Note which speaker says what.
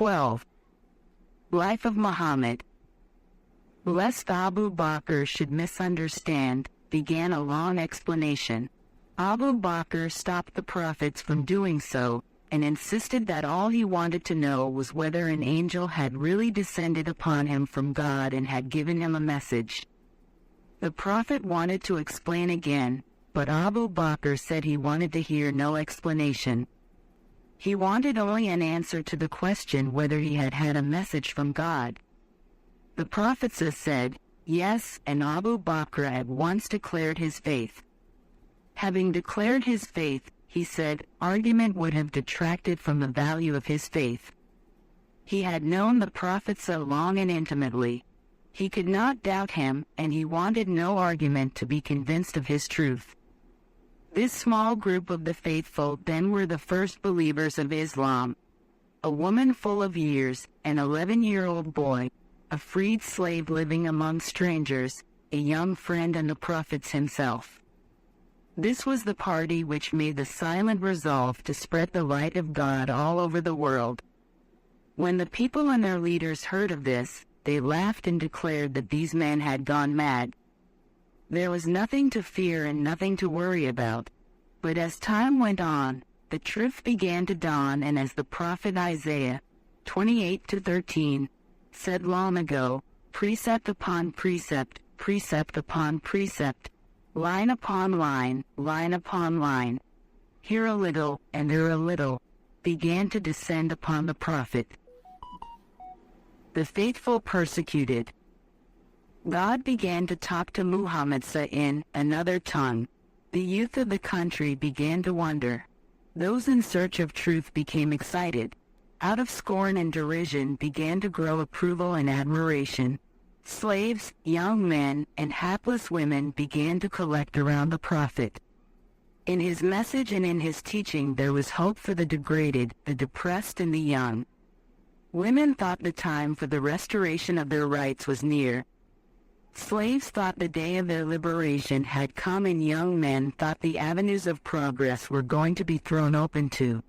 Speaker 1: 12. Life of Muhammad. Lest Abu Bakr should misunderstand, began a long explanation. Abu Bakr stopped the prophets from doing so, and insisted that all he wanted to know was whether an angel had really descended upon him from God and had given him a message. The prophet wanted to explain again, but Abu Bakr said he wanted to hear no explanation. He wanted only an answer to the question whether he had had a message from God. The prophet said, yes, and Abu Bakr at once declared his faith. Having declared his faith, he said, argument would have detracted from the value of his faith. He had known the prophet so long and intimately. He could not doubt him, and he wanted no argument to be convinced of his truth. This small group of the faithful then were the first believers of Islam. A woman full of years, an 11-year-old boy, a freed slave living among strangers, a young friend and the prophets himself. This was the party which made the silent resolve to spread the light of God all over the world. When the people and their leaders heard of this, they laughed and declared that these men had gone mad. There was nothing to fear and nothing to worry about. But as time went on, the truth began to dawn, and as the prophet Isaiah 28-13 said long ago, precept upon precept, precept upon precept, line upon line, line upon line, here a little and there a little, began to descend upon the prophet. The faithful persecuted. God began to talk to Muhammad in another tongue. The youth of the country began to wonder. Those in search of truth became excited. Out of scorn and derision began to grow approval and admiration. Slaves, young men, and hapless women began to collect around the prophet. In his message and in his teaching there was hope for the degraded, the depressed, and the young. Women thought the time for the restoration of their rights was near. Slaves thought the day of their liberation had come, and young men thought the avenues of progress were going to be thrown open to